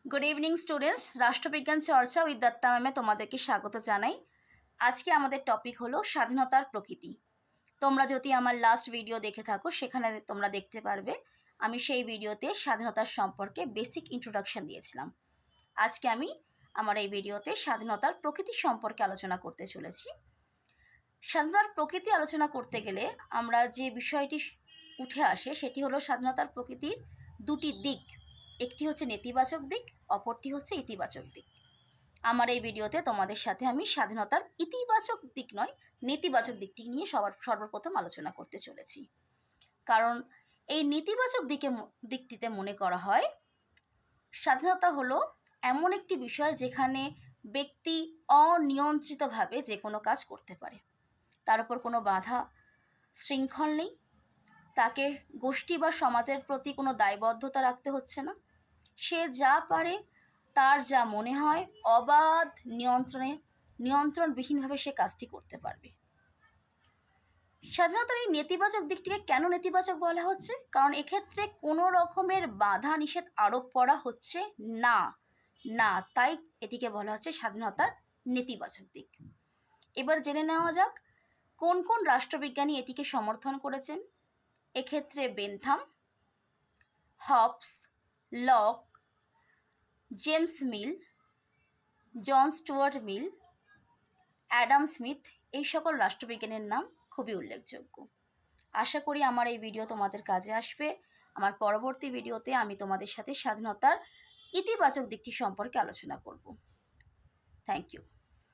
Good evening students, রাষ্ট্রবিজ্ঞান চর্চা with Datta ম্যামে তোমাদেরকে স্বাগত জানাই। আজকে আমাদের টপিক হলো স্বাধীনতার প্রকৃতি। তোমরা যদি আমার লাস্ট ভিডিও দেখে থাকো সেখানে তোমরা দেখতে পারবে আমি সেই ভিডিওতে স্বাধীনতার সম্পর্কে বেসিক ইন্ট্রোডাকশন দিয়েছিলাম। আজকে আমি আমার এই ভিডিওতে স্বাধীনতার প্রকৃতি সম্পর্কে আলোচনা করতে চলেছি। স্বাধীনতার প্রকৃতি আলোচনা করতে গেলে আমরা যে বিষয়টি উঠে আসে সেটি হলো স্বাধীনতার প্রকৃতির দুটি দিক, একটি হচ্ছে নেতিবাচক দিক, অপরটি হচ্ছে ইতিবাচক দিক। আমার এই ভিডিওতে তোমাদের সাথে আমি স্বাধীনতার ইতিবাচক দিক নয়, নেতিবাচক দিকটি নিয়ে সর্বপ্রথম আলোচনা করতে চলেছি। কারণ এই নেতিবাচক দিকটিতে মনে করা হয় স্বাধীনতা হলো এমন একটি বিষয় যেখানে ব্যক্তি অনিয়ন্ত্রিতভাবে যে কোনো কাজ করতে পারে, তার উপর কোনো বাধা শৃঙ্খল নেই, তাকে গোষ্ঠী বা সমাজের প্রতি কোনো দায়বদ্ধতা রাখতে হচ্ছে না, সে যা পারে তার যা মনে হয় অবাধ নিয়ন্ত্রণবিহীনভাবে সে কাজটি করতে পারবে। স্বাধীনতার এই নেতিবাচক দিকটিকে কেন নেতিবাচক বলা হচ্ছে? কারণ এক্ষেত্রে কোনো রকমের বাধা নিষেধ আরোপ করা হচ্ছে না, তাই এটিকে বলা হচ্ছে স্বাধীনতার নেতিবাচক দিক। এবার জেনে নেওয়া যাক কোন কোন রাষ্ট্রবিজ্ঞানী এটিকে সমর্থন করেছেন। এক্ষেত্রে Bentham, Hobbes, Locke, James Mill, John Stuart Mill, Adam Smith, এই সকল রাষ্ট্রবিজ্ঞানীর নাম খুবই উল্লেখযোগ্য। আশা করি আমার এই ভিডিও তোমাদের কাজে আসবে। আমার পরবর্তী ভিডিওতে আমি তোমাদের সাথে স্বাধীনতার ইতিবাচক দিকটি সম্পর্কে আলোচনা করব। Thank you.